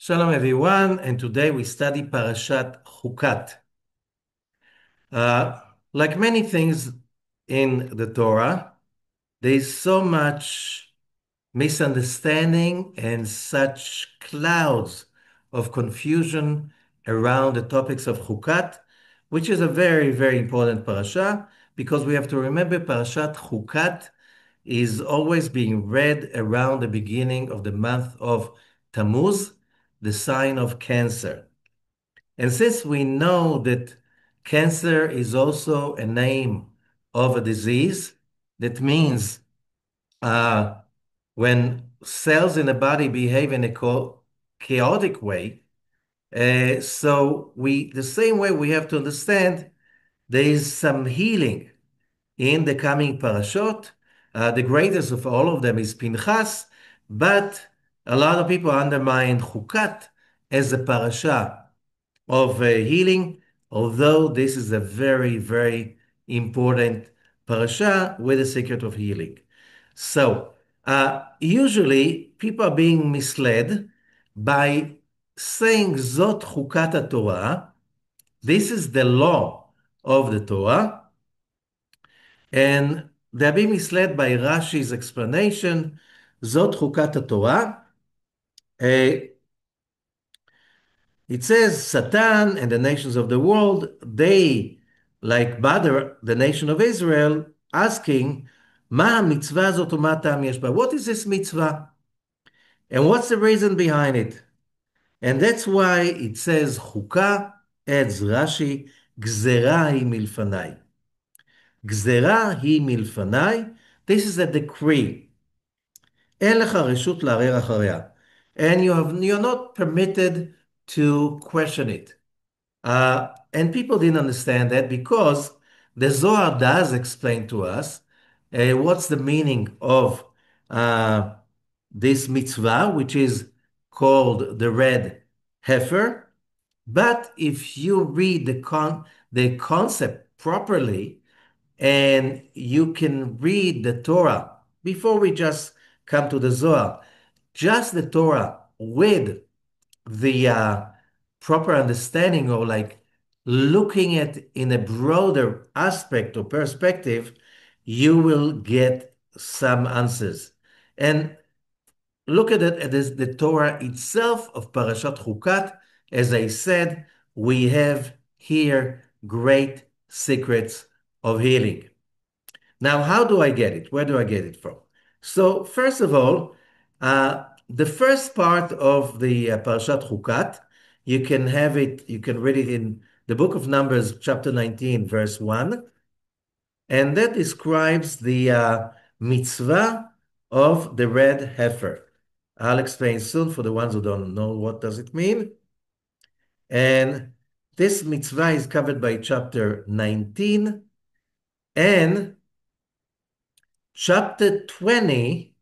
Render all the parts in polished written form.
Shalom everyone, and today we study Parashat Ḥukat. Uh, like many things in the Torah, there is so much misunderstanding and such clouds of confusion around the topics of Ḥukat, which is a very, very important parasha, because we have to remember Parashat Ḥukat is always being read around the beginning of the month of Tammuz, the sign of Cancer. And since we know that cancer is also a name of a disease, that means uh, when cells in the body behave in a chaotic way, the same way we have to understand there is some healing in the coming parashot. The greatest of all of them is Pinchas, but a lot of people undermine Chukat as a parasha of healing, although this is a very, very important parasha with a secret of healing. So, usually people are being misled by saying Zot Chukat Torah. This is the law of the Torah, and they're being misled by Rashi's explanation. Zot Chukat Torah. It says Satan and the nations of the world, they like bother the nation of Israel, asking, Ma mitzvah zot u'ma ta'am yesh ba? What is this mitzvah? And what's the reason behind it? And that's why it says Chuka, adds Rashi, Gzera hi milfanai. Gzera hi milfanai. This is a decree. אין לך רשות לערער אחריה. And you're not permitted to question it. And people didn't understand that because the Zohar does explain to us what's the meaning of uh, this mitzvah, which is called the red heifer. But if you read the concept properly, and you can read the Torah before we just come to the Zohar, just the Torah with the proper understanding, or like looking at in a broader aspect or perspective, you will get some answers. And look at it as the Torah itself of Parashat Ḥukat. As I said, we have here great secrets of healing. Now, how do I get it? Where do I get it from? So, first of all, the first part of the Parashat Ḥukat, you can have it, you can read it in the book of Numbers, chapter 19, verse 1, and that describes the mitzvah of the red heifer. I'll explain soon for the ones who don't know what does it mean. And this mitzvah is covered by chapter 19, and chapter 20,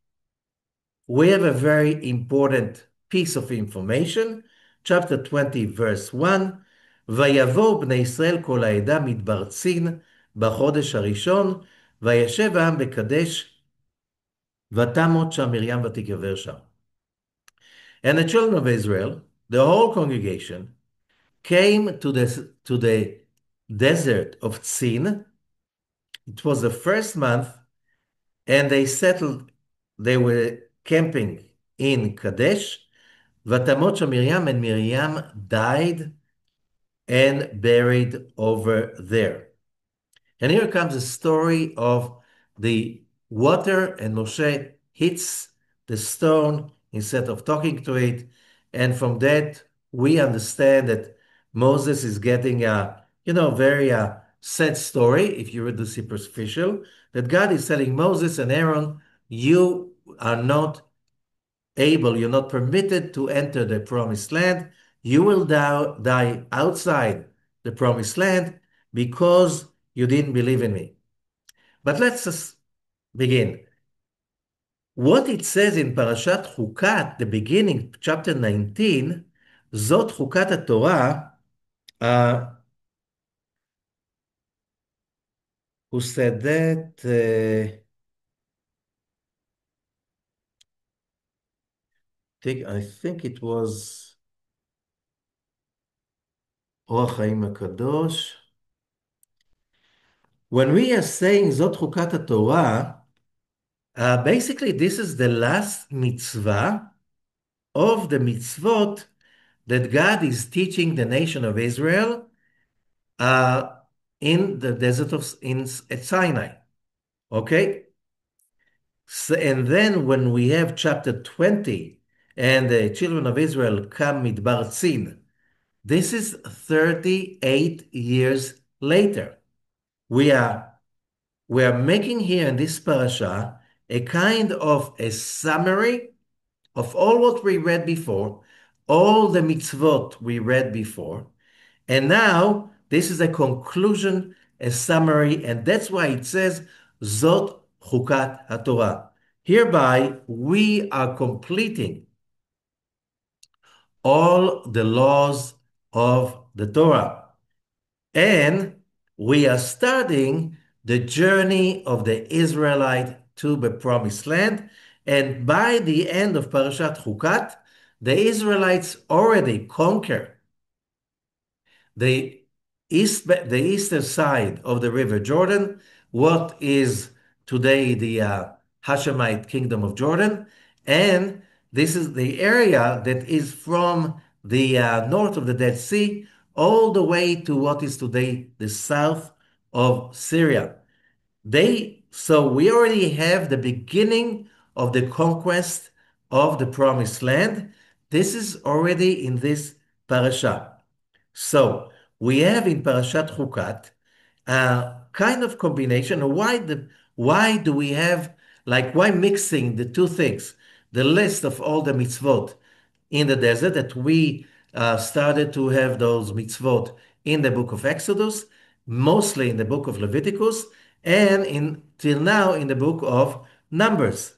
we have a very important piece of information. Chapter 20, verse 1, ויבואו בני ישראל כל העדה מתברצין בחודש הראשון, וישב העם בקדש, ותמות שם מרים ותיקבר שם. And the children of Israel, the whole congregation, came to the desert of Tzin. It was the first month, and they were camping in Kadesh. Vatamot Miriam, and Miriam died and buried over there. And here comes the story of the water, and Moshe hits the stone instead of talking to it. And from that, we understand that Moses is getting a, very sad story, if you read the superficial, that God is telling Moses and Aaron, you are not you're not permitted to enter the promised land. You will die outside the promised land because you didn't believe in me. But let's just begin. What it says in Parashat Ḥukat, the beginning, chapter 19, Zot Ḥukat Torah, who said that? I think it was אור החיים הקדוש. When we are saying Zot Chukat Torah, basically this is the last mitzvah of the mitzvot that God is teaching the nation of Israel uh, in the desert at Sinai. Okay? So, and then when we have chapter 20 and the children of Israel come midbar Tzin, this is 38 years later. We are making here in this parasha a kind of a summary of all what we read before, all the mitzvot we read before, and now this is a conclusion, a summary, and that's why it says Zot Chukat HaTorah. Hereby we are completing all the laws of the Torah. And we are starting the journey of the Israelite to the promised land. And by the end of Parashat Ḥukat, the Israelites already conquer the the eastern side of the river Jordan, what is today the Hashemite kingdom of Jordan. And this is the area that is from the north of the Dead Sea all the way to what is today the south of Syria. So we already have the beginning of the conquest of the promised land. This is already in this parasha. So we have in Parashat Ḥukat a kind of combination. Why do we have, like, why mixing the two things? The list of all the mitzvot in the desert, that we started to have those mitzvot in the book of Exodus, mostly in the book of Leviticus, and till now in the book of Numbers.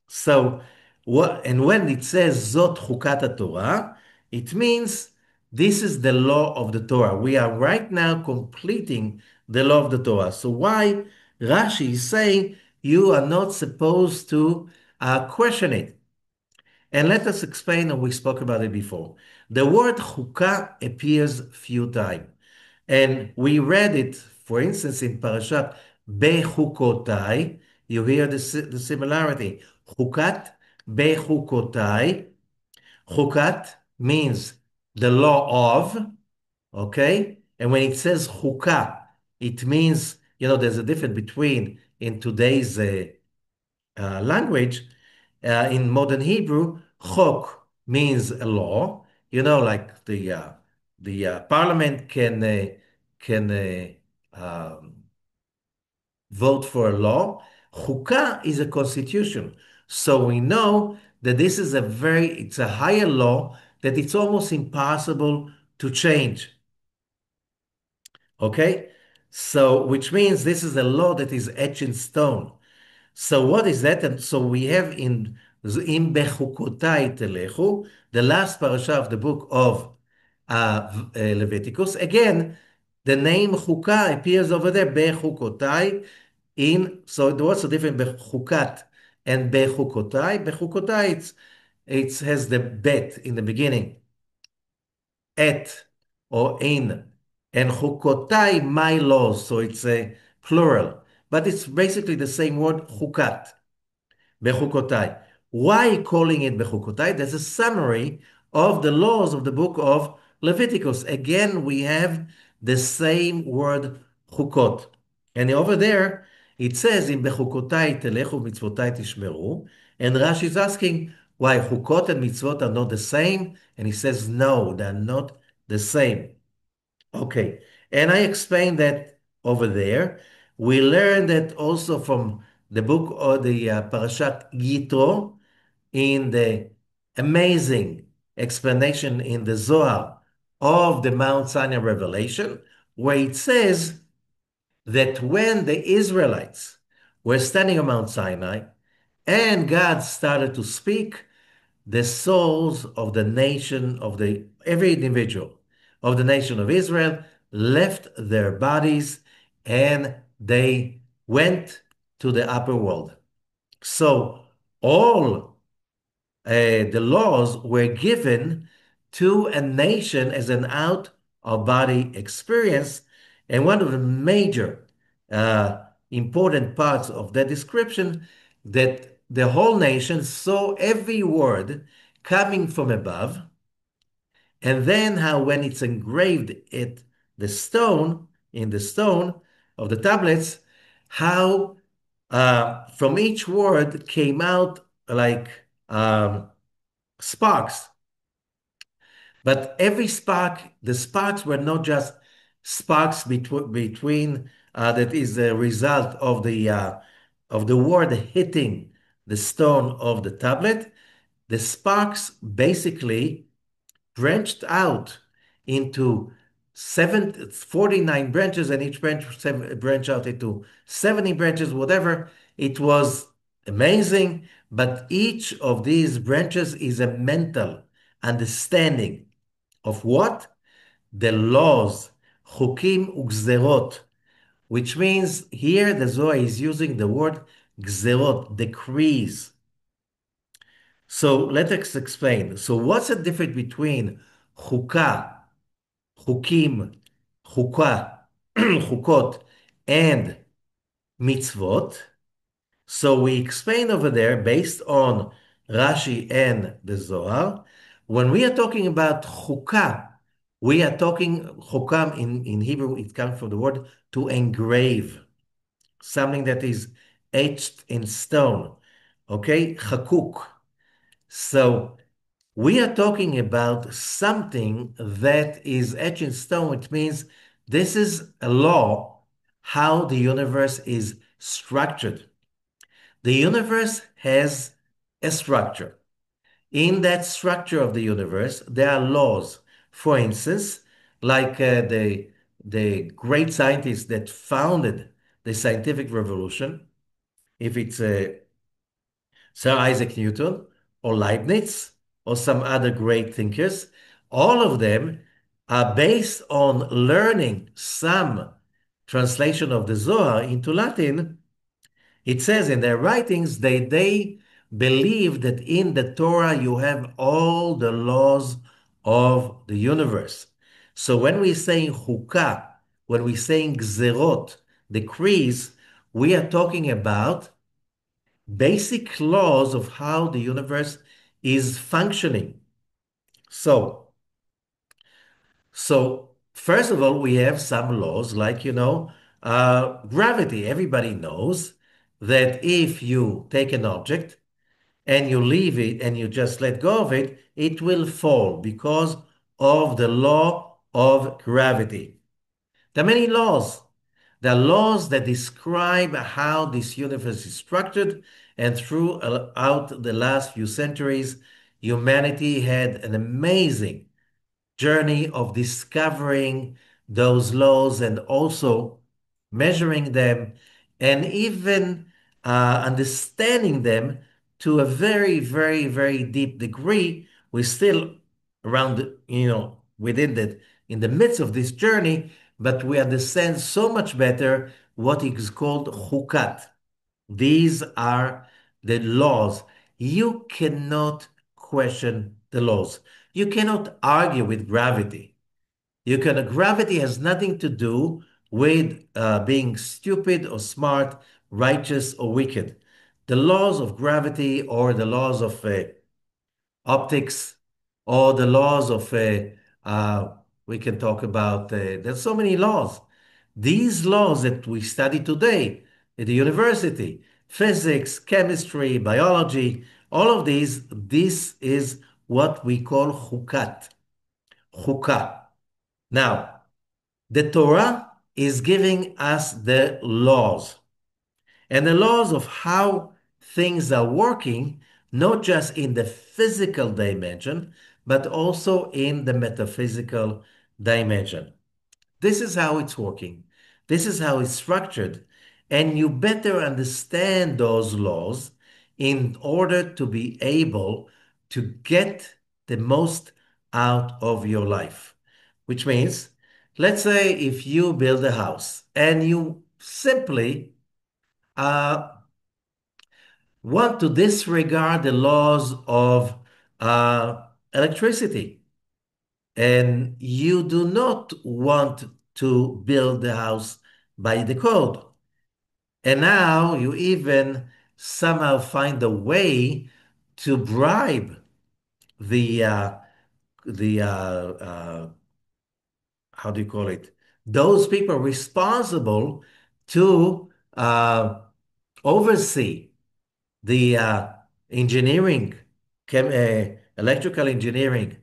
So, and when it says Zot Chukat Torah, it means this is the law of the Torah. We are right now completing the law of the Torah. So why Rashi is saying you are not supposed to question it? And let us explain, and we spoke about it before. The word chukah appears few times. And we read it, for instance, in Parashat Bechukotai. You hear the similarity. Chukat, Bechukotai. Chukat means the law of, okay? And when it says chukah, it means, there's a difference between, in today's language, in modern Hebrew, chok means a law. Like the parliament can vote for a law. Chukah is a constitution. So we know that this is it's a higher law that it's almost impossible to change. Okay? So, which means this is a law that is etched in stone. So what is that? And so we have in Bechukotai Telechu, the last parasha of the book of Leviticus. Again, the name Chukah appears over there, Bechukotai. So what's the difference Bechukat and Bechukotai? Bechukotai, it has the bet in the beginning, et or in, and Chukotai, my laws. So it's a plural, but it's basically the same word, Chukat. Bechukotai. Why calling it Bechukotai? That's a summary of the laws of the book of Leviticus. Again, we have the same word chukot. And over there, it says, in Bechukotai telechu mitzvotai tishmeru. And Rashi is asking why chukot and mitzvot are not the same. And he says, no, they're not the same. Okay. And I explained that over there. We learned that also from the book or the Parashat Yitro, in the amazing explanation in the Zohar of the Mount Sinai revelation, where it says that when the Israelites were standing on Mount Sinai and God started to speak, the souls of the nation, of every individual of the nation of Israel left their bodies and they went to the upper world. So all the laws were given to a nation as an out our body experience. And one of the major uh, important parts of that description that the whole nation saw every word coming from above, and then how when it's engraved at the stone, in the stone of the tablets, how from each word came out like sparks. But every spark, the sparks were not just sparks between that is the result of the word hitting the stone of the tablet. The sparks basically branched out into 49 branches, and each branch out into 70 branches, whatever. It was amazing, but each of these branches is a mental understanding of what? The laws, chukim ugzerot, which means here the Zohar is using the word gzerot, decrees. So let us explain. So what's the difference between chukah, chukim, chukah, chukot, and mitzvot? So we explain over there based on Rashi and the Zohar. When we are talking about chukah, we are talking chukam in Hebrew, it comes from the word to engrave, something that is etched in stone. Okay, chakuk. So we are talking about something that is etched in stone, which means this is a law, how the universe is structured. The universe has a structure. In that structure of the universe, there are laws. For instance, like the great scientists that founded the scientific revolution, if it's Sir Isaac Newton or Leibniz or some other great thinkers, all of them are based on learning some translation of the Zohar into Latin. It says in their writings that they believe that in the Torah you have all the laws of the universe. So when we say chukah, when we say gzerot, decrees, we are talking about basic laws of how the universe is functioning. So, so first of all, we have some laws like, gravity. Everybody knows that if you take an object and you leave it and you just let go of it, it will fall because of the law of gravity. There are many laws. There are laws that describe how this universe is structured, and throughout the last few centuries, humanity had an amazing journey of discovering those laws and also measuring them and even understanding them to a very, very, very deep degree. We're still around, within that, in the midst of this journey, but we understand so much better what is called Ḥukat. These are the laws. You cannot question the laws. You cannot argue with gravity. Gravity has nothing to do with being stupid or smart, righteous or wicked. The laws of gravity or the laws of optics or the laws of, uh, we can talk about, there's so many laws. These laws that we study today at the university, physics, chemistry, biology, all of these, this is what we call chukat, chukah. Now, the Torah is giving us the laws and the laws of how things are working, not just in the physical dimension, but also in the metaphysical dimension. This is how it's working. This is how it's structured. And you better understand those laws in order to be able to get the most out of your life. Which means, let's say if you build a house and you simply uh, want to disregard the laws of electricity, and you do not want to build the house by the code. And now you even somehow find a way to bribe the the how do you call it? Those people responsible to oversee the engineering, electrical engineering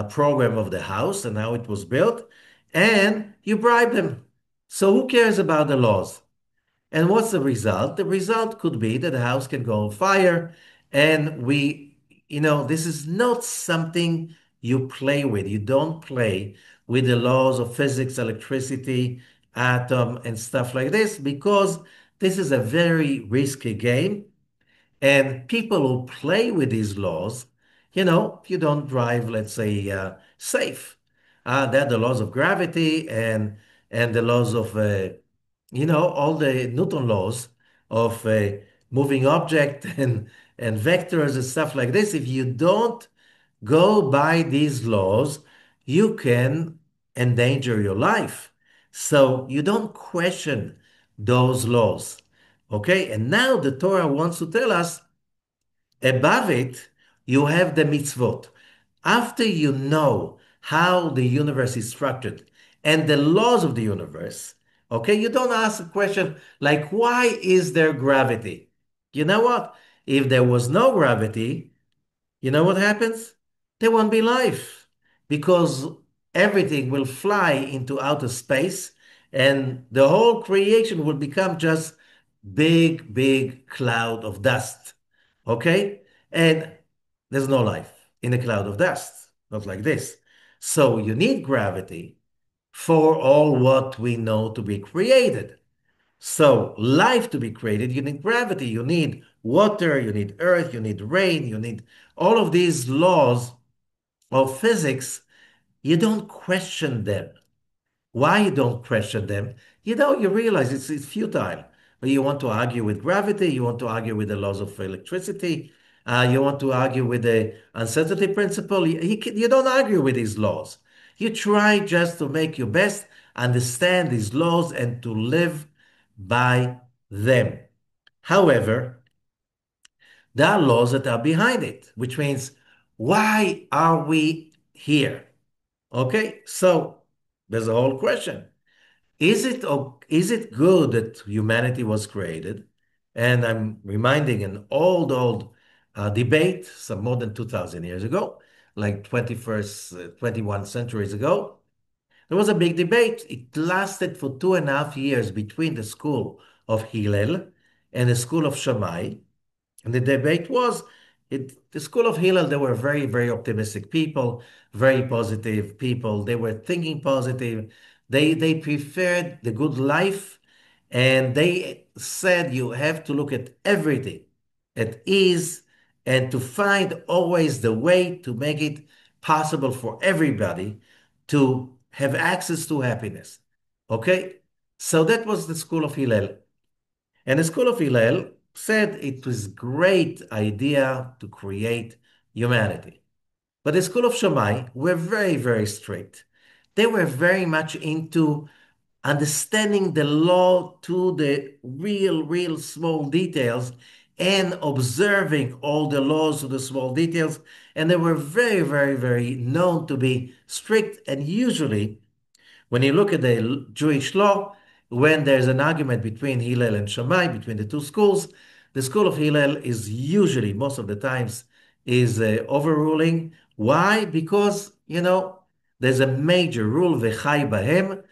program of the house and how it was built, and you bribe them. So who cares about the laws? And what's the result? The result could be that the house can go on fire. And this is not something you play with. You don't play with the laws of physics, electricity, atom, and stuff like this, because this is a very risky game. And people who play with these laws, you don't drive, let's say, safe. They're the laws of gravity and the laws of, all the Newton laws of moving object and vectors and stuff like this. If you don't go by these laws, you can endanger your life. So you don't question those laws. Okay, and now the Torah wants to tell us above it, you have the mitzvot. After you know how the universe is structured and the laws of the universe, okay, you don't ask a question like, why is there gravity? You know what? If there was no gravity, you know what happens? There won't be life because everything will fly into outer space and the whole creation will become just big, big cloud of dust. Okay? And there's no life in a cloud of dust, not like this. So you need gravity for all what we know to be created. So, life to be created, you need gravity, you need water, you need earth, you need rain, you need all of these laws of physics. You don't question them. Why you don't question them? You realize it's futile. You want to argue with gravity, you want to argue with the laws of electricity, you want to argue with the uncertainty principle. You don't argue with these laws. You try just to make your best, understand these laws, and to live by them. However, there are laws that are behind it, which means, why are we here? Okay, so there's a whole question. Is it good that humanity was created? And I'm reminding an old debate, some more than 2,000 years ago, like 21st, 21 centuries ago. There was a big debate. It lasted for 2.5 years between the school of Hillel and the school of Shammai. And the debate was the school of Hillel, they were very, very optimistic people, very positive people. They were thinking positive. They preferred the good life. And they said you have to look at everything at ease and to find always the way to make it possible for everybody to have access to happiness. Okay? So that was the school of Hillel. And the school of Hillel said it was great idea to create humanity. But the school of Shammai were very, very strict. They were very much into understanding the law to the real small details and observing all the laws to the small details. And they were very, very, very known to be strict. And usually when you look at the Jewish law, when there's an argument between Hillel and Shammai, between the two schools, the school of Hillel is usually, most of the times, is overruling. Why? Because, there's a major rule, v'chai bahem,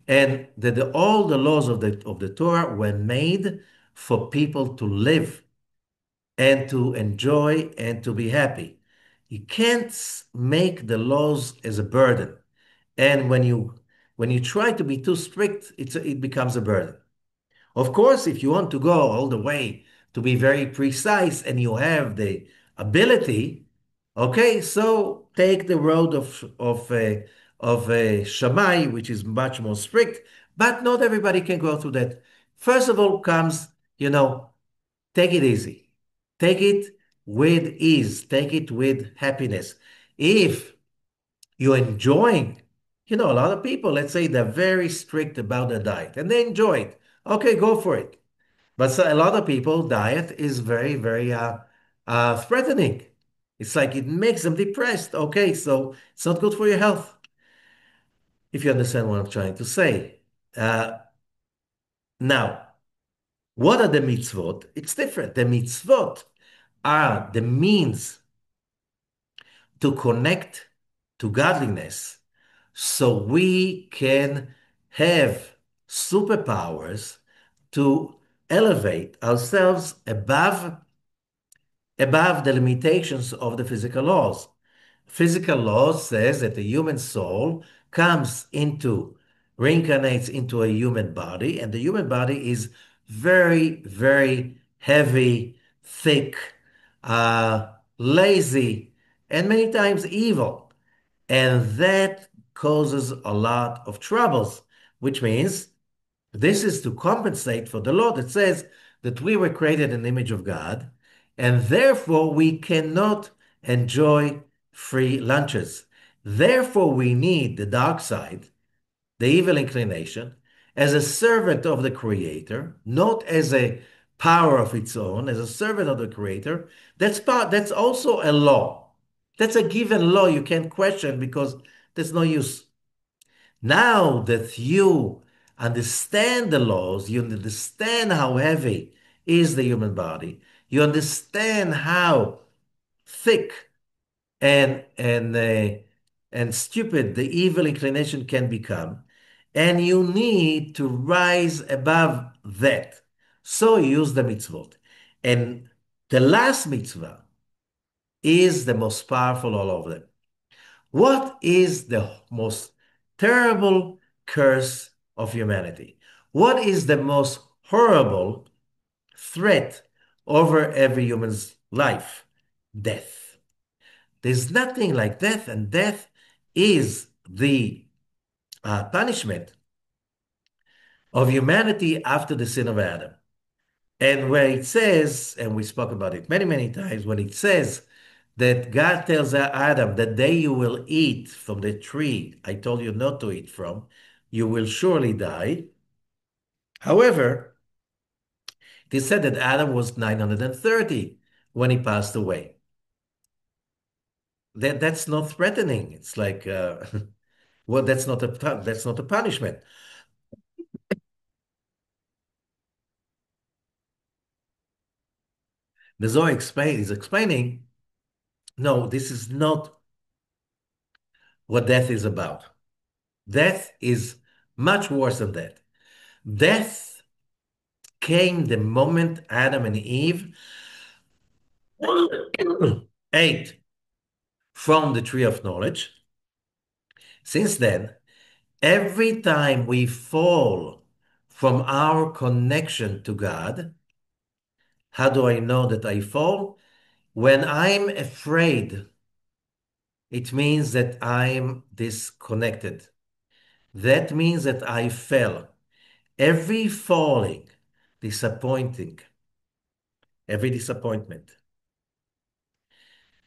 and that all the laws of the Torah were made for people to live and to enjoy and to be happy. You can't make the laws as a burden. And when you try to be too strict, it becomes a burden. Of course, if you want to go all the way to be very precise and you have the ability, okay, so take the road of Shammai, which is much more strict, but not everybody can go through that. First of all comes, take it easy. Take it with ease. Take it with happiness. If You're enjoying. A lot of people, let's say they're very strict about their diet and they enjoy it. Okay, go for it. But a lot of people, diet is very, very threatening. It's like it makes them depressed. Okay, so it's not good for your health, if you understand what I'm trying to say. Uh, Now, what are the mitzvot? It's different. The mitzvot are the means to connect to godliness so we can have superpowers to elevate ourselves above the limitations of the physical laws. Physical laws says that the human soul reincarnates into a human body, and the human body is very, very heavy, thick, lazy, and many times evil. And that causes a lot of troubles, which means this is to compensate for the law that says that we were created in the image of God, and therefore we cannot enjoy free lunches. Therefore, we need the dark side, the evil inclination, as a servant of the Creator, not as a power of its own, as a servant of the Creator. That's also a law. That's a given law you can't question because there's no use. Now that you understand the laws, you understand how heavy is the human body, you understand how thick and stupid the evil inclination can become, and you need to rise above that. So you use the mitzvot. And the last mitzvah is the most powerful of all of them. What is the most terrible curse of humanity? What is the most horrible threat over every human's life? Death. There's nothing like death, and death is the punishment of humanity after the sin of Adam. And where it says, and we spoke about it many, many times, when it says that God tells Adam, the day you will eat from the tree I told you not to eat from, you will surely die. However, it is said that Adam was 930 when he passed away. That's not threatening. It's like, well, that's not a punishment. The Zohar is explaining, no, this is not what death is about. Death is much worse than that. Death came the moment Adam and Eve ate from the tree of knowledge. Since then, every time we fall from our connection to God, how do I know that I fall? When I'm afraid, it means that I'm disconnected. That means that I fell. Every falling, disappointing, every disappointment,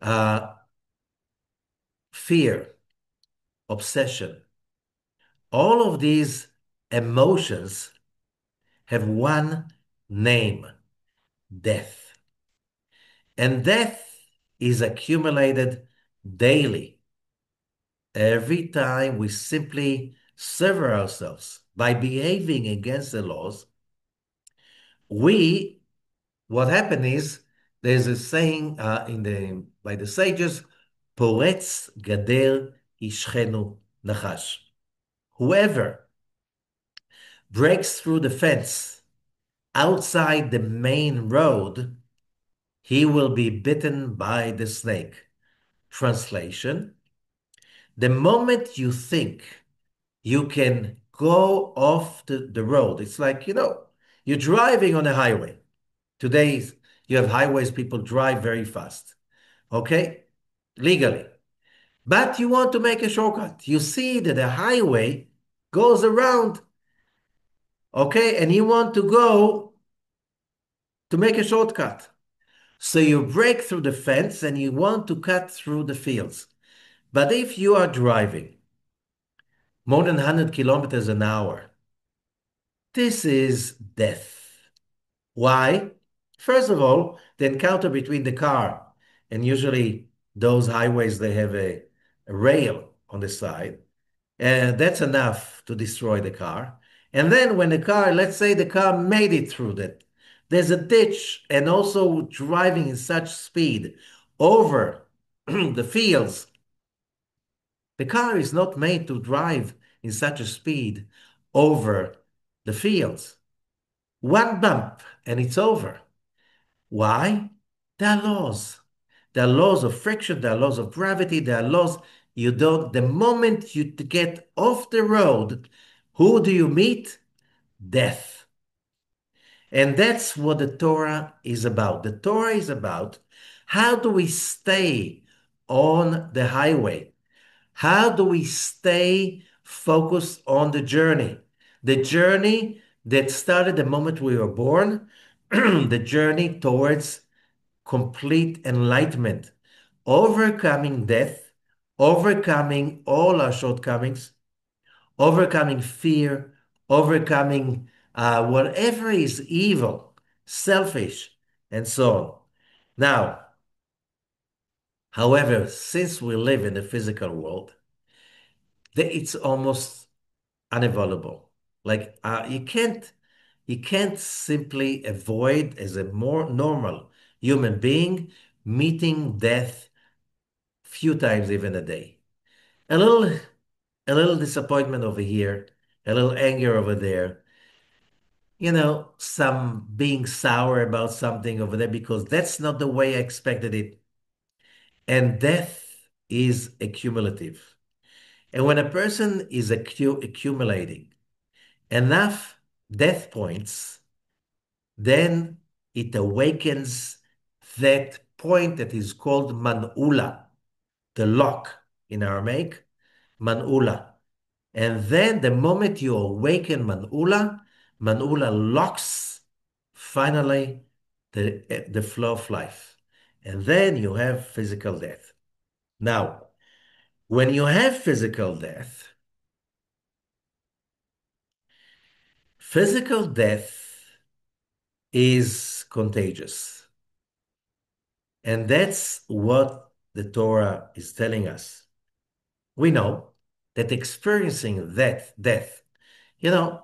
uh, fear, obsession, all of these emotions have one name, death. And death is accumulated daily. Every time we simply sever ourselves by behaving against the laws, what happened is, there's a saying by the sages, Poretz gader ishchenu nachash. Whoever breaks through the fence outside the main road, he will be bitten by the snake. Translation: the moment you think you can go off the road, it's like, you're driving on a highway. Today, you have highways, people drive very fast, okay? Legally. But you want to make a shortcut. You see that the highway goes around, okay? And you want to go to make a shortcut. So you break through the fence and you want to cut through the fields. But if you are driving more than 100 kilometers an hour, this is death. Why? First of all, the encounter between the car, and usually those highways, they have a rail on the side, and that's enough to destroy the car. And then when the car, let's say the car made it through that, there's a ditch, and also driving in such speed over the fields. The car is not made to drive in such a speed over the fields. One bump and it's over. Why? There are laws. There are laws of friction, there are laws of gravity, there are laws you don't, the moment you get off the road, who do you meet? Death. And that's what the Torah is about. The Torah is about how do we stay on the highway? How do we stay focused on the journey? The journey that started the moment we were born, the journey towards complete enlightenment, overcoming death, overcoming all our shortcomings, overcoming fear, overcoming whatever is evil, selfish, and so on. Now, however, since we live in the physical world, it's almost unavoidable. Like you can't simply avoid as a more normal human being meeting death few times even a day. A little a little disappointment over here, a little anger over there, some being sour about something over there because that's not the way I expected it. And death is accumulative. And when a person is accumulating enough death points, then it awakens that point that is called man'ula, the lock in Aramaic, man'ula. And then the moment you awaken man'ula, man'ula locks finally the flow of life. And then you have physical death. Now, when you have physical death is contagious. And that's what the Torah is telling us. We know that experiencing that death, you know,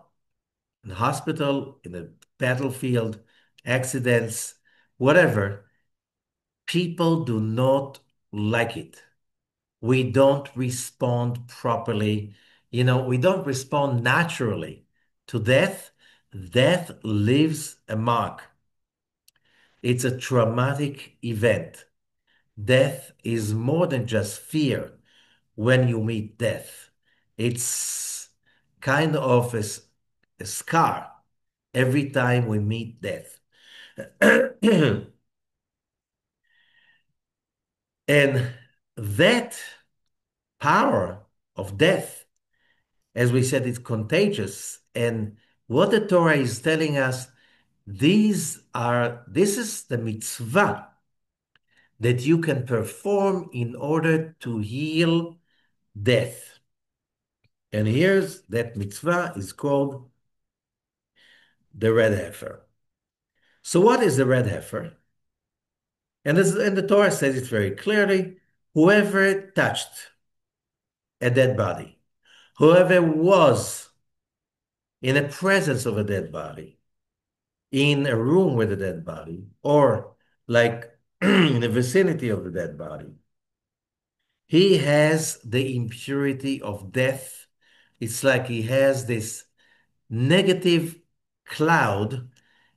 in the hospital, in the battlefield, accidents, whatever, people do not like it. We don't respond properly. We don't respond naturally to death. Death leaves a mark. It's a traumatic event. Death is more than just fear when you meet death. It's kind of a scar every time we meet death. And that power of death, as we said, is contagious. And what the Torah is telling us, this is the mitzvah that you can perform in order to heal death. And here's that mitzvah is called the red heifer. So what is the red heifer? And the Torah says it very clearly, whoever touched a dead body, whoever was in the presence of a dead body, in a room with a dead body, or like in the vicinity of the dead body, he has the impurity of death. It's like he has this negative cloud,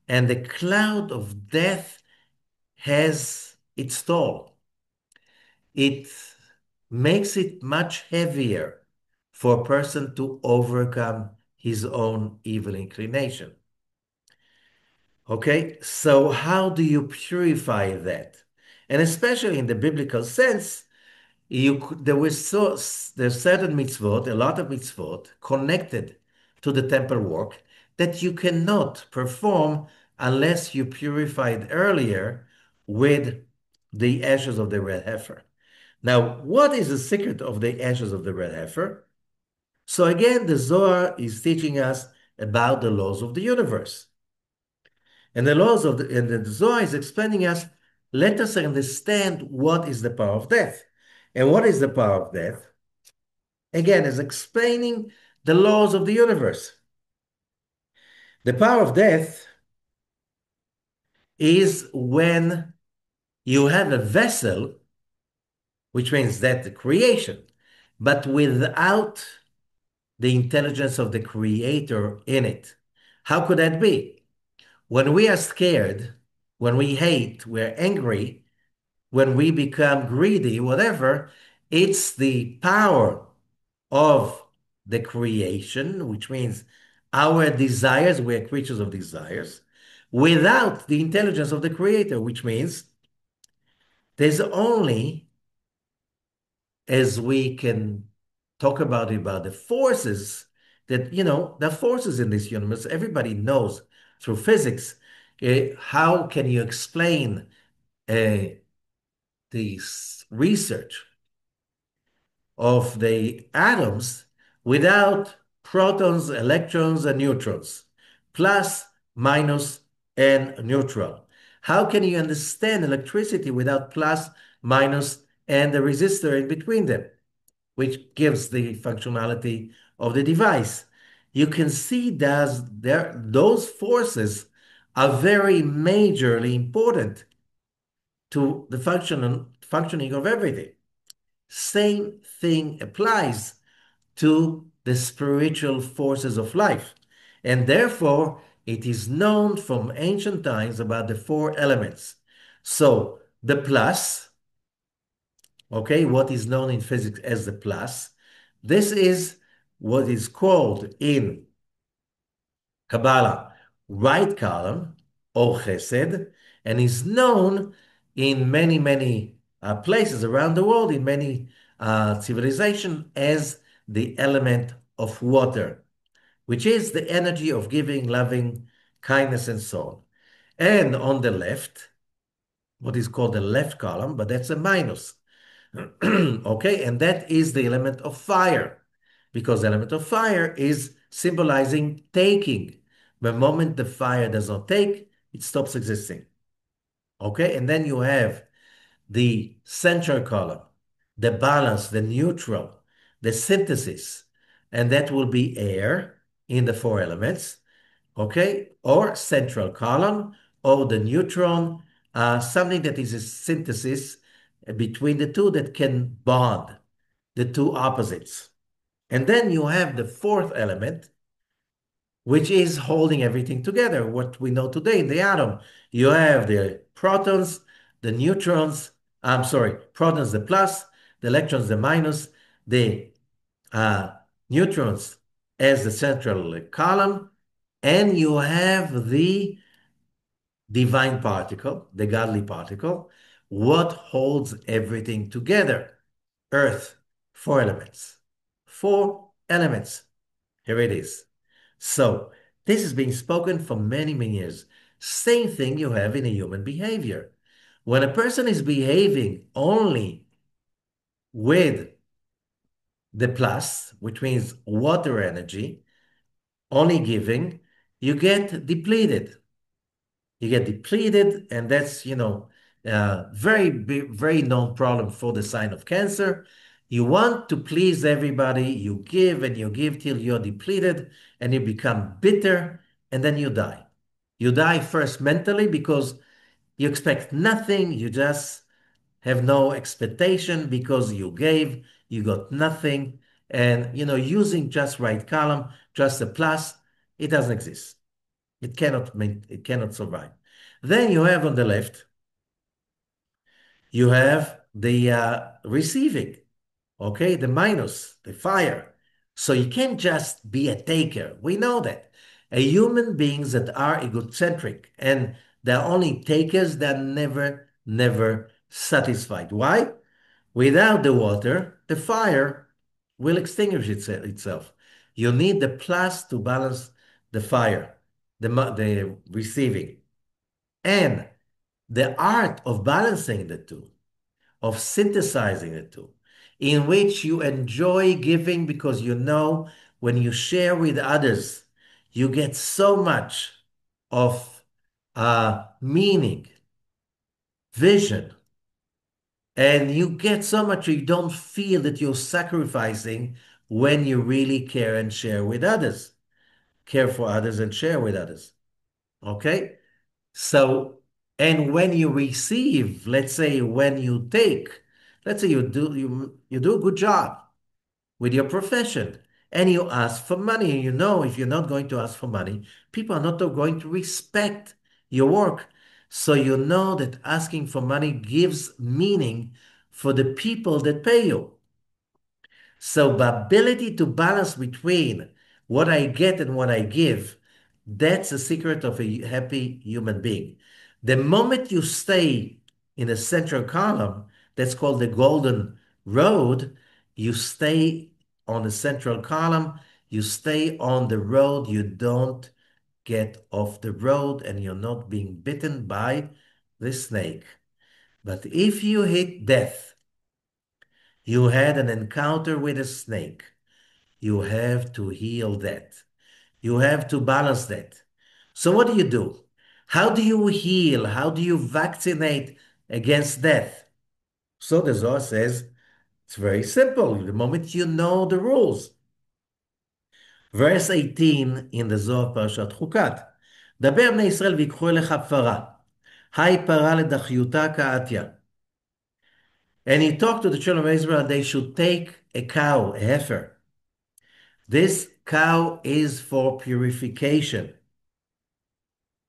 and the cloud of death has its toll. It makes it much heavier for a person to overcome his own evil inclination. Okay, so how do you purify that? And especially in the biblical sense, there's certain mitzvot, a lot of mitzvot connected to the temple work that you cannot perform unless you purified earlier with the ashes of the red heifer. Now, what is the secret of the ashes of the red heifer? So again, the Zohar is teaching us about the laws of the universe. And the Zohar is explaining us, let us understand what is the power of death. And what is the power of death? Again, is explaining the laws of the universe. The power of death is when you have a vessel, which means that the creation, but without the intelligence of the creator in it. How could that be? When we are scared, when we hate, we're angry, when we become greedy, whatever, it's the power of the creation, which means our desires, we're creatures of desires, without the intelligence of the creator, which means there's only, as we can talk about the forces that, the forces in this universe, everybody knows through physics. How can you explain uh, this research of the atoms without protons, electrons, and neutrons, plus, minus, and neutral? How can you understand electricity without plus, minus, and the resistor in between them, which gives the functionality of the device? You can see that those forces are very majorly important to the functioning of everything. Same thing applies to the spiritual forces of life. And therefore, it is known from ancient times about the four elements. So the plus, okay, what is known in physics as the plus, this is what is called in Kabbalah right column or chesed, and is known in many, many places around the world, in many civilizations, as the element of water, which is the energy of giving, loving, kindness, and so on. And on the left, what is called the left column, but that's a minus. Okay, and that is the element of fire, because the element of fire is symbolizing taking. The moment the fire does not take, it stops existing. Okay, and then you have the central column, the balance, the neutral, the synthesis, and that will be air in the four elements, okay, or central column, or the neutron, something that is a synthesis between the two that can bond the two opposites. And then you have the fourth element, which is holding everything together, what we know today in the atom. You have the protons, the neutrons, I'm sorry, protons, the plus, the electrons, the minus, the uh, neutrons as the central column, and you have the divine particle, the godly particle, what holds everything together. Earth, four elements. Four elements. Here it is. So this is being spoken for many, many years. Same thing you have in a human behavior. When a person is behaving only with the plus, which means water energy, only giving, you get depleted. You get depleted, and that's, very big, very known problem for the sign of cancer. You want to please everybody, you give and you give till you're depleted and you become bitter, and then you die. You die first mentally because you expect nothing, you just have no expectation because you gave, you got nothing, and using just right column, just a plus, it doesn't exist. It cannot survive. Then you have on the left, you have the receiving, okay, the minus, the fire. So you can't just be a taker. We know that. A human beings that are egocentric and they're only takers, they're never, never satisfied. Why? Without the water, the fire will extinguish itself. You need the plus to balance the fire, the receiving. And the art of balancing the two, of synthesizing the two, in which you enjoy giving because you know when you share with others, you get so much of meaning, vision, and you get so much you don't feel that you're sacrificing when you really care and share with others, care for others and share with others. Okay? So, and when you receive, let's say when you take, let's say you do a good job with your profession and you ask for money, you know if you're not going to ask for money, people are not going to respect your work. So you know that asking for money gives meaning for the people that pay you. So the ability to balance between what I get and what I give, that's the secret of a happy human being. The moment you stay in a central column, that's called the golden road, you stay on the central column, you stay on the road, you don't get off the road and you're not being bitten by the snake. But if you hit death, you had an encounter with a snake. You have to heal that. You have to balance that. So what do you do? How do you heal? How do you vaccinate against death? So the Zohar says it's very simple. The moment you know the rules. Verse 18 in the Zohar Parashat Ḥukat. דבר בני ישראל ויקחו אליך פרה. היי פרה לדחיותה כאתיה. And he talked to the children of Israel, they should take a cow, a heifer. This cow is for purification.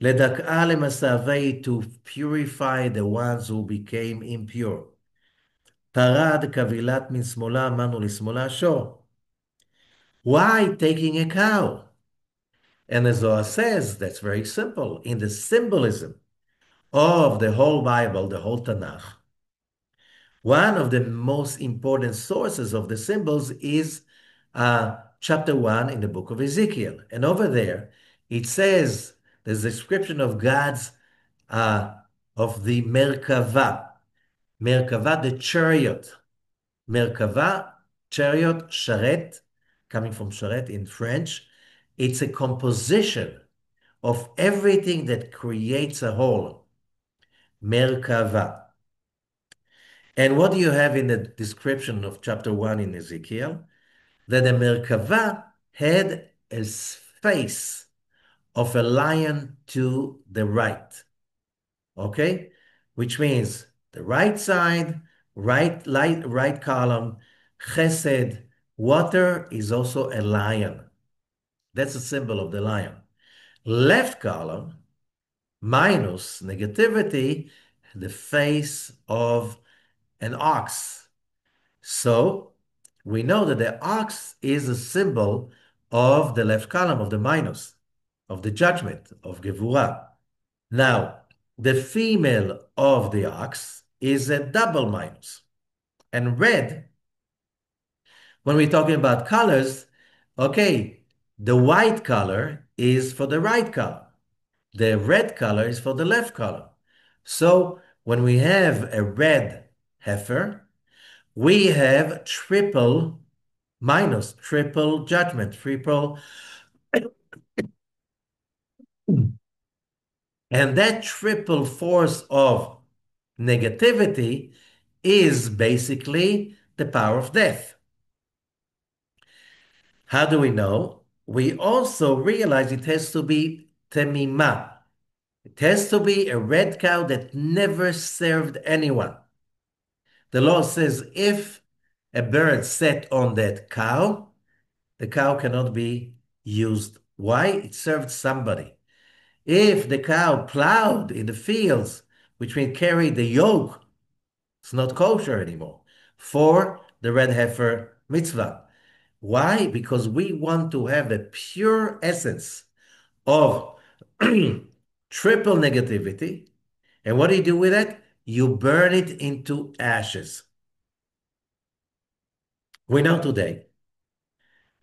לדכאה למסעווה, to purify the ones who became impure. פרה דקבילת מן שמאלה, אמרנו לשמאלה שור. Why taking a cow? And the Zohar says that's very simple. In the symbolism of the whole Bible, the whole Tanakh, one of the most important sources of the symbols is chapter 1 in the book of Ezekiel. And over there, it says there's a description of God's, of the Merkava. Merkava, the chariot. Merkava, chariot, sharet, coming from sharet in French. It's a composition of everything that creates a whole. Merkava. And what do you have in the description of chapter 1 in Ezekiel? That the Merkava had a face of a lion to the right. Okay? Which means the right side, right column, chesed, water is also a lion. That's a symbol of the lion. Left column, minus negativity, the face of an ox. So we know that the ox is a symbol of the left column, of the minus, of the judgment, of Gevurah. Now, the female of the ox is a double minus. And red, when we're talking about colors, okay, the white color is for the right color. The red color is for the left color. So when we have a red heifer, we have triple minus, triple judgment, triple. And that triple force of negativity is basically the power of death. How do we know? We also realize it has to be temima. It has to be a red cow that never served anyone. The law says if a bird sat on that cow, the cow cannot be used. Why? It served somebody. If the cow plowed in the fields, which means carried the yoke, it's not kosher anymore for the red heifer mitzvah. Why? Because we want to have a pure essence of triple negativity. And what do you do with it? You burn it into ashes. We know today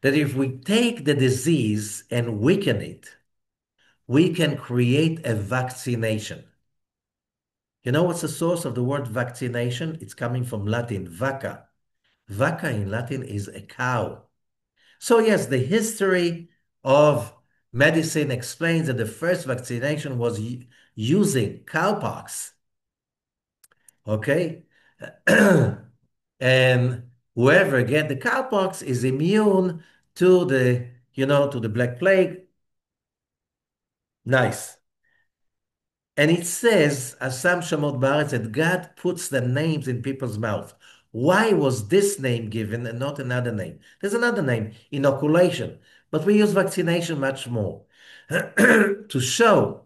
that if we take the disease and weaken it, we can create a vaccination. You know what's the source of the word vaccination? It's coming from Latin, vacca. Vacca in Latin is a cow. So yes, the history of medicine explains that the first vaccination was using cowpox, okay? And whoever get the cowpox is immune to the Black Plague. Nice. And it says, Asam Shamot Baretz, that God puts the names in people's mouth. Why was this name given and not another name? There's another name, inoculation, but we use vaccination much more to show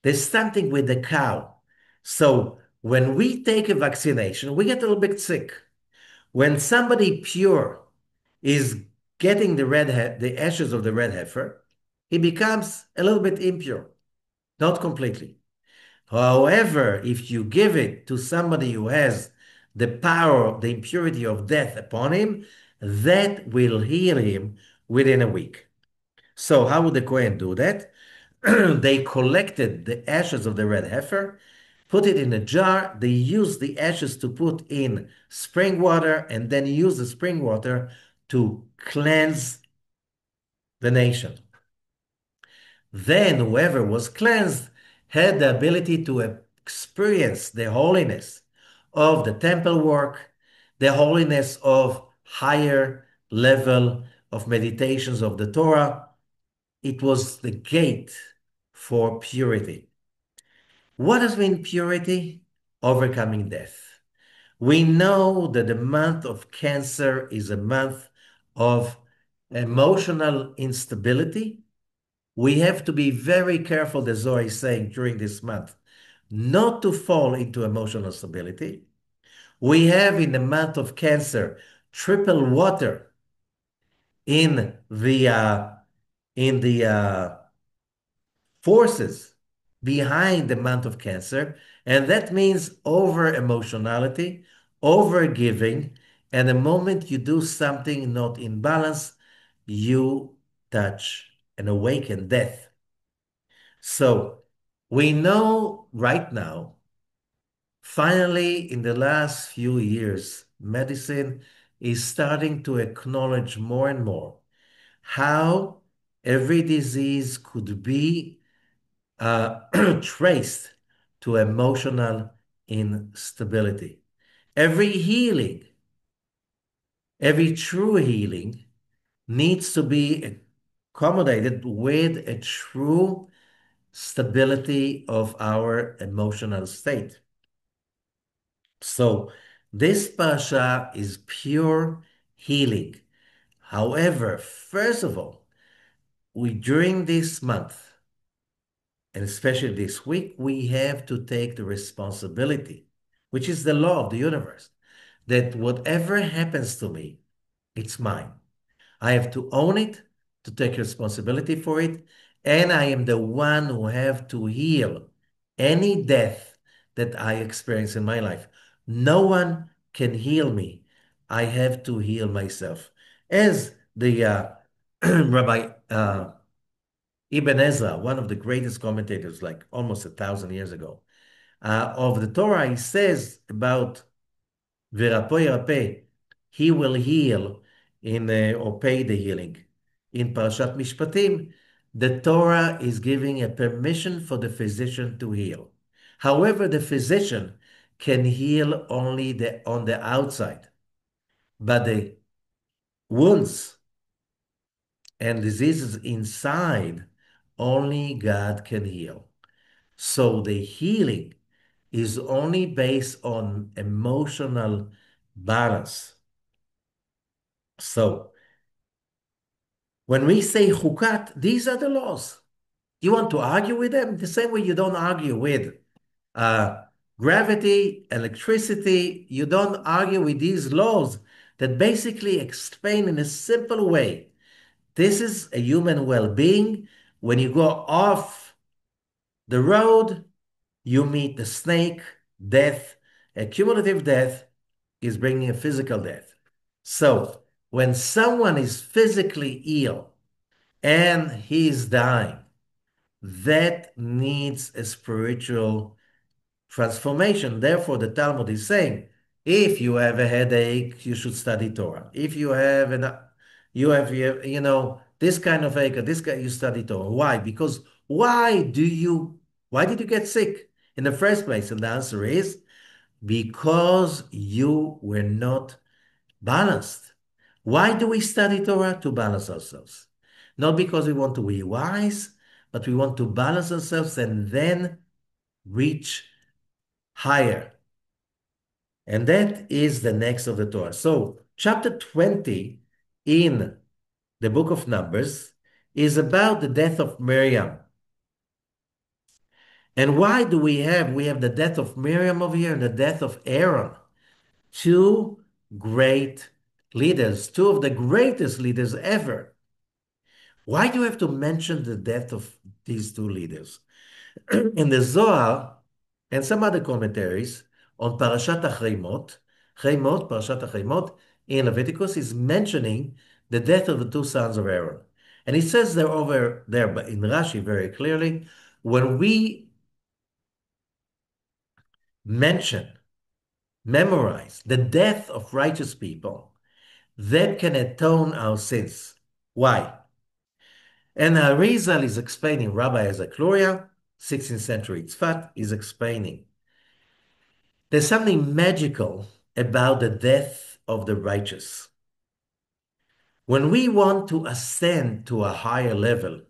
there's something with the cow. So when we take a vaccination, we get a little bit sick. When somebody pure is getting the ashes of the red heifer, he becomes a little bit impure, not completely. However, if you give it to somebody who has the power, the impurity of death upon him, that will heal him within a week. So how would the Kohen do that? They collected the ashes of the red heifer, put it in a jar. They used the ashes to put in spring water and then use the spring water to cleanse the nation. Then whoever was cleansed had the ability to experience the holiness of the temple work, the holiness of higher level of meditations of the Torah. It was the gate for purity. What does mean purity? Overcoming death. We know that the month of Cancer is a month of emotional instability. We have to be very careful, the Zohar is saying, during this month, not to fall into emotional stability. We have in the month of Cancer triple water in the forces behind the month of Cancer, and that means over emotionality, over giving, and the moment you do something not in balance, you touch and awaken death. So we know right now, finally, in the last few years, medicine is starting to acknowledge more and more how every disease could be traced to emotional instability. Every healing, every true healing needs to be accommodated with a true stability of our emotional state. So this parasha is pure healing. However, first of all, we during this month, and especially this week, we have to take the responsibility, which is the law of the universe, that whatever happens to me, it's mine. I have to own it, to take responsibility for it, and I am the one who have to heal any death that I experience in my life. No one can heal me. I have to heal myself. As the Rabbi Ibn Ezra, one of the greatest commentators, like almost 1,000 years ago, of the Torah, he says about V'rapo yarapeh, he will heal or pay the healing. In Parashat Mishpatim, the Torah is giving a permission for the physician to heal. However, the physician can heal only on the outside, but the wounds and diseases inside, only God can heal. So the healing is only based on emotional balance. So when we say Ḥukat, these are the laws. You want to argue with them? The same way you don't argue with uh, gravity, electricity, you don't argue with these laws that basically explain in a simple way. This is a human well-being. When you go off the road, you meet the snake, death, a cumulative death is bringing a physical death. So when someone is physically ill and he is dying, that needs a spiritual transformation. Therefore, the Talmud is saying, if you have a headache, you should study Torah. If you have this kind of ache, this guy, you study Torah. Why? Because why did you get sick in the first place? And the answer is because you were not balanced. Why do we study Torah? To balance ourselves. Not because we want to be wise, but we want to balance ourselves and then reach higher. And that is the next of the Torah. So, chapter 20 in the book of Numbers is about the death of Miriam. And why do we have the death of Miriam over here and the death of Aaron? Two great leaders, two of the greatest leaders ever. Why do you have to mention the death of these two leaders? In the Zohar and some other commentaries on Parashat Parashat Ḥukat in Leviticus is mentioning the death of the two sons of Aaron. And it says there over there, but in Rashi very clearly, when we mention, memorize the death of righteous people, that can atone our sins. Why? And Arizal is explaining, Rabbi Ezekluria, 16th century Tzfat, is explaining. There's something magical about the death of the righteous. When we want to ascend to a higher level,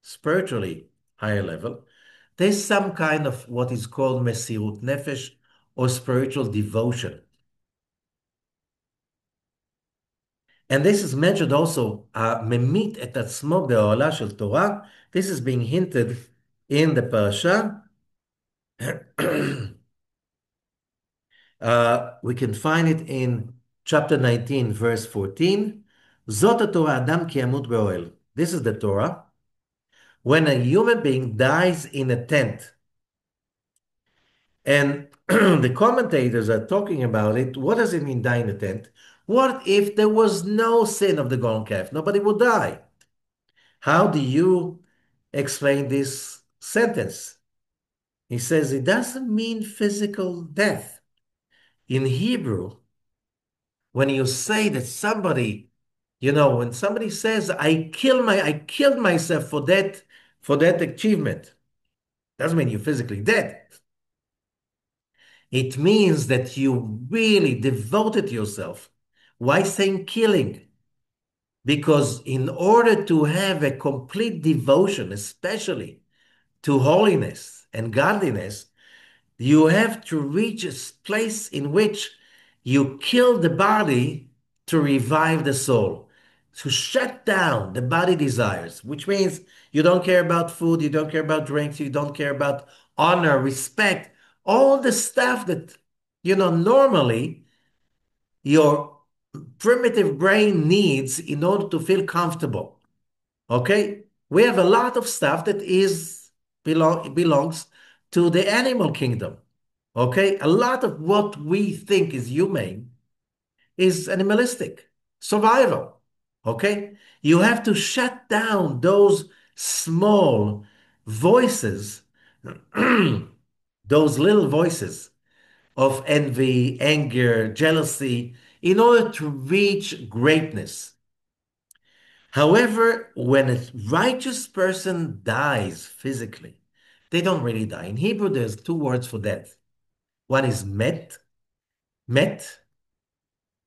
spiritually higher level, there's some kind of what is called Mesirut Nefesh or spiritual devotion. And this is mentioned also, Memit et atzmo be'ohala shel Torah. This is being hinted in the Parasha. We can find it in chapter 19, verse 14. Zot HaTorah Adam ki yamut be'ohel. This is the Torah. When a human being dies in a tent, and the commentators are talking about it, what does it mean, die in a tent? What if there was no sin of the golden calf? Nobody would die. How do you explain this sentence? He says it doesn't mean physical death. In Hebrew, when you say that somebody, when somebody says, I killed myself for that achievement, doesn't mean you're physically dead. It means that you really devoted yourself. Why saying killing? Because in order to have a complete devotion, especially to holiness and godliness, you have to reach a place in which you kill the body to revive the soul, to shut down the body desires, which means you don't care about food, you don't care about drinks, you don't care about honor, respect, all the stuff that, normally your primitive brain needs in order to feel comfortable. Okay? We have a lot of stuff that belongs to the animal kingdom. Okay? A lot of what we think is humane is animalistic, survival. Okay? You have to shut down those small voices, those little voices of envy, anger, jealousy, in order to reach greatness. However, when a righteous person dies physically, they don't really die. In Hebrew, there's two words for death. One is met,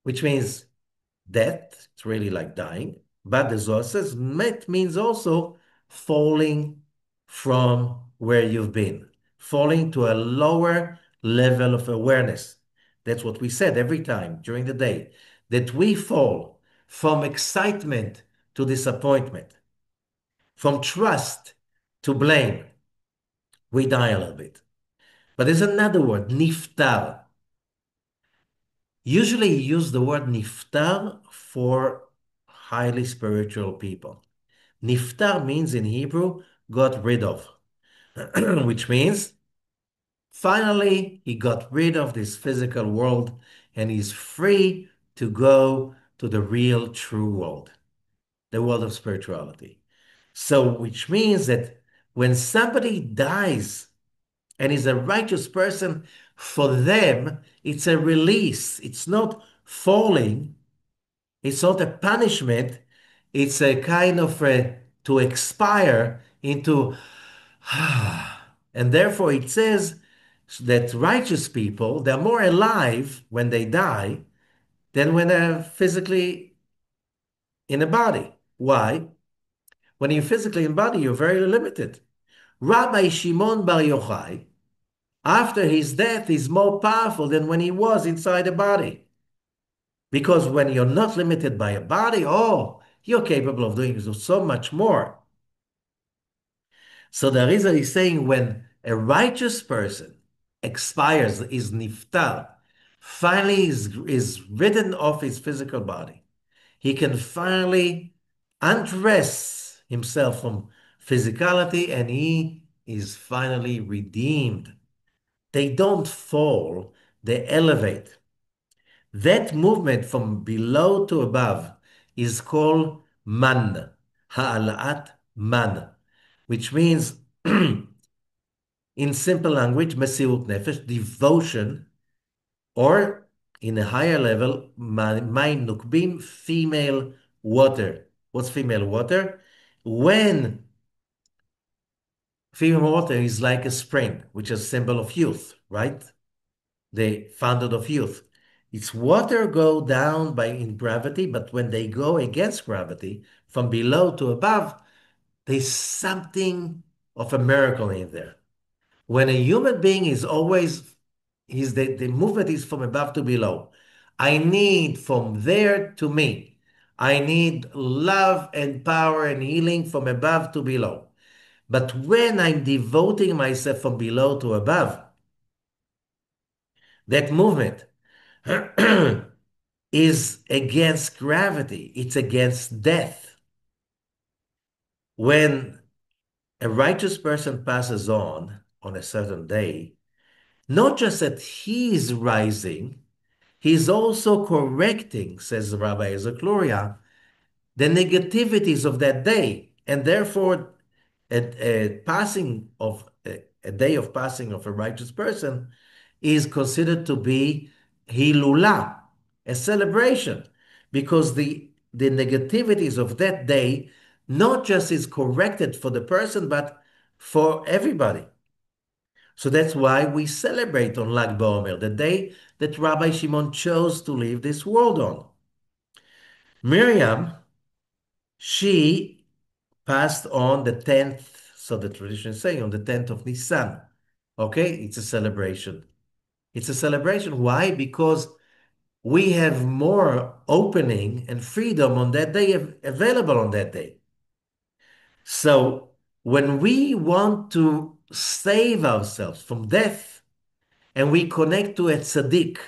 which means death. It's really like dying. But the Zohar says met means also falling from where you've been, falling to a lower level of awareness. That's what we said every time during the day, that we fall from excitement to disappointment, from trust to blame. We die a little bit. But there's another word, niftar. Usually you use the word niftar for highly spiritual people. Niftar means in Hebrew, got rid of, which means finally he got rid of this physical world and he's free to go to the real true world, the world of spirituality. So, which means that when somebody dies and is a righteous person, for them, it's a release. It's not falling. It's not a punishment. It's a kind of to expire into, and therefore it says that righteous people, they're more alive when they die than when they're physically in a body. Why? When you're physically in body, you're very limited. Rabbi Shimon Bar Yochai, after his death, is more powerful than when he was inside a body. Because when you're not limited by a body, oh, you're capable of doing so much more. So the Arizal is saying when a righteous person expires, is niftar, finally is ridden off his physical body, he can finally undress himself from physicality and he is finally redeemed. They don't fall, they elevate. That movement from below to above is called man, ha'ala'at man, which means, in simple language, mesirut nefesh, devotion, or in a higher level, mayim nukbim, female water. What's female water? When female water is like a spring, which is a symbol of youth, right? The fountain of youth. Its water go down by in gravity, but when they go against gravity, from below to above, there's something of a miracle in there. When a human being is always, the movement is from above to below. I need from there to me. I need love and power and healing from above to below. But when I'm devoting myself from below to above, that movement is against gravity. It's against death. When a righteous person passes on a certain day, not just that he is rising, he's also correcting, says Rabbi Ezekluria, the negativities of that day. And therefore, a day of passing of a righteous person is considered to be hilula, a celebration, because the negativities of that day not just is corrected for the person, but for everybody. So that's why we celebrate on Lag BaOmer, the day that Rabbi Shimon chose to leave this world on. Miriam, she passed on the 10th, so the tradition is saying on the 10th of Nisan. Okay, it's a celebration. It's a celebration. Why? Because we have more opening and freedom on that day available on that day. So when we want to save ourselves from death and we connect to a tzaddik,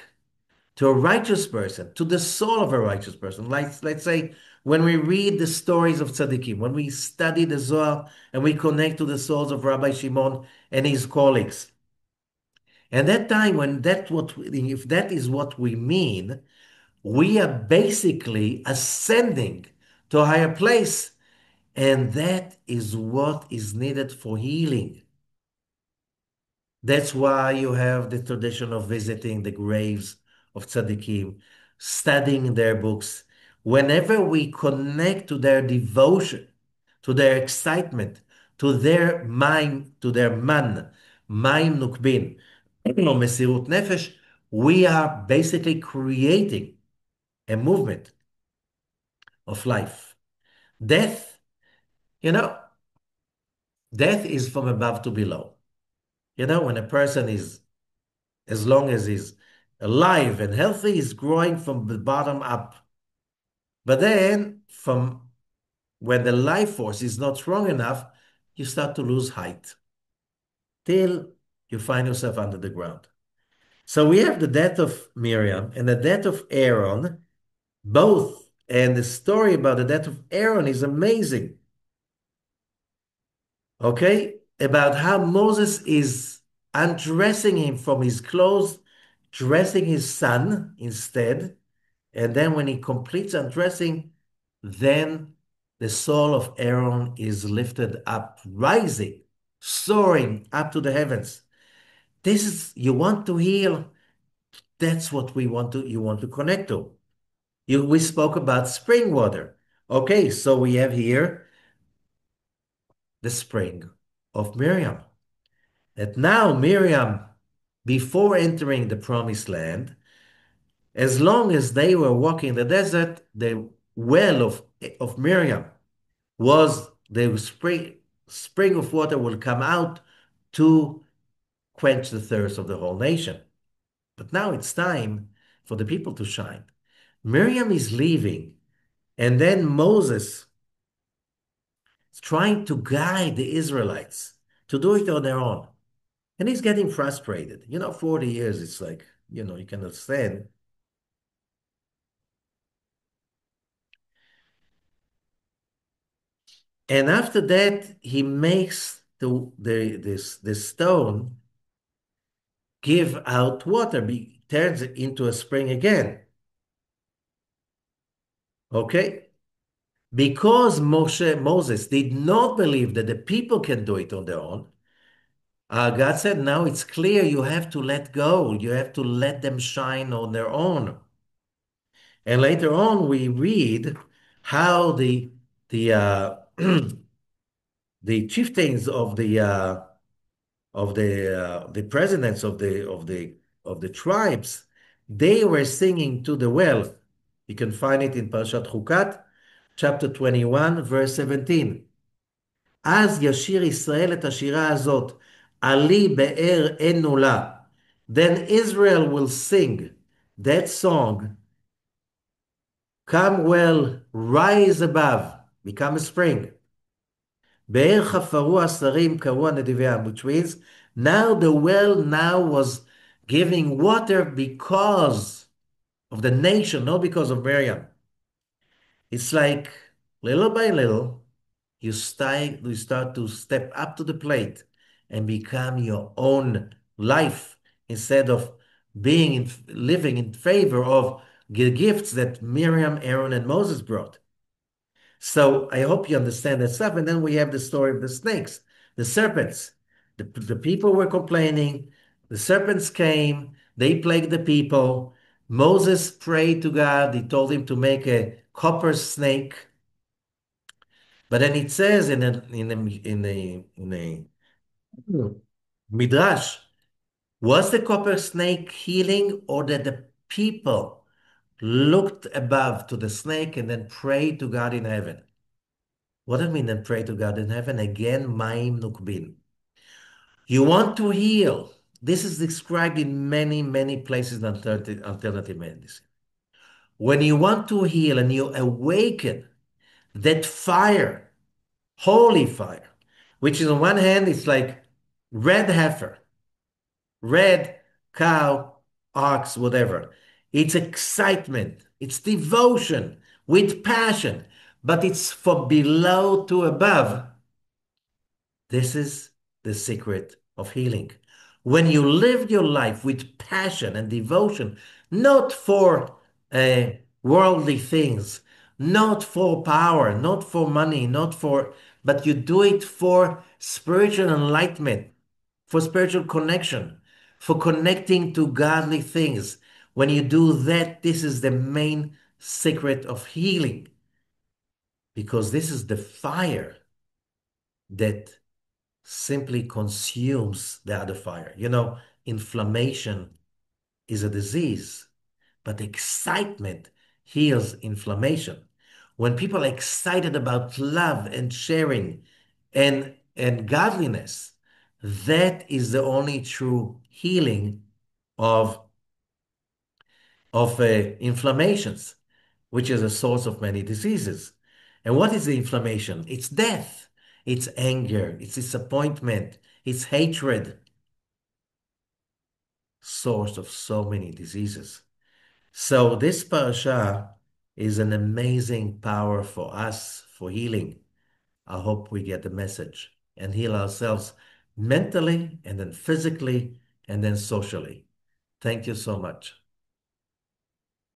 to a righteous person, to the soul of a righteous person, let's say when we read the stories of tzaddikim, when we study the Zohar and we connect to the souls of Rabbi Shimon and his colleagues, and that time when if that is what we mean, we are basically ascending to a higher place. And that is what is needed for healing. That's why you have the tradition of visiting the graves of tzaddikim, studying their books. Whenever we connect to their devotion, to their excitement, to their mind, to their mayim nukbin, or mesirut nefesh, we are basically creating a movement of life. Death, you know, death is from above to below. When a person is, as long as he's alive and healthy, he's growing from the bottom up. But then, from when the life force is not strong enough, you start to lose height till you find yourself under the ground. So we have the death of Miriam and the death of Aaron, both. And the story about the death of Aaron is amazing. Okay? About how Moses is undressing him from his clothes, dressing his son instead. And then when he completes undressing, then the soul of Aaron is lifted up, rising, soaring up to the heavens. This is, you want to heal. That's what you want to connect to. We spoke about spring water. Okay, so we have here the spring of Miriam. That now Miriam, before entering the promised land, as long as they were walking the desert, the well of Miriam was the spring of water will come out to quench the thirst of the whole nation. But now it's time for the people to shine. Miriam is leaving, and then Moses is trying to guide the Israelites to do it on their own. And he's getting frustrated. 40 years, it's like, you can understand. And after that, he makes the stone give out water, turns it into a spring again. Okay? Because Moses did not believe that the people can do it on their own, God said, now it's clear you have to let go. You have to let them shine on their own. And later on, we read how the the chieftains of the presidents of the tribes, they were singing to the well. You can find it in Parashat Ḥukat, chapter 21, verse 17. אז ישיר ישראל את השירה הזאת, עלי באר אין נולה. Then Israel will sing that song, come well, rise above, become a spring. באר חפרו השרים קראו הנדיביה, which means now the well now was giving water because of the nation, not because of Miriam. It's like little by little, you start to step up to the plate and become your own life instead of living in favor of the gifts that Miriam, Aaron, and Moses brought. So I hope you understand that stuff. And then we have the story of the snakes, the serpents. The people were complaining. The serpents came. They plagued the people. Moses prayed to God. He told him to make a copper snake. But then it says in a midrash, was the copper snake healing, or that the people looked above to the snake and then prayed to God in heaven? What do I mean then pray to God in heaven? Again, Maim Nukbin. You want to heal. This is described in many, many places in alternative medicine. When you want to heal and you awaken that fire, holy fire, which is on one hand, it's like red heifer, red cow, ox, whatever. It's excitement, it's devotion with passion, but it's for below to above. This is the secret of healing. When you live your life with passion and devotion, not for worldly things, not for power, not for money, but you do it for spiritual enlightenment, for spiritual connection, for connecting to godly things. When you do that, this is the main secret of healing, because this is the fire that simply consumes the other fire. Inflammation is a disease, but excitement heals inflammation. When people are excited about love and sharing and godliness, that is the only true healing of inflammations, which is a source of many diseases. And what is the inflammation? It's death, it's anger, it's disappointment, it's hatred, source of so many diseases. So this parasha is an amazing power for us for healing. I hope we get the message and heal ourselves mentally and then physically and then socially. Thank you so much.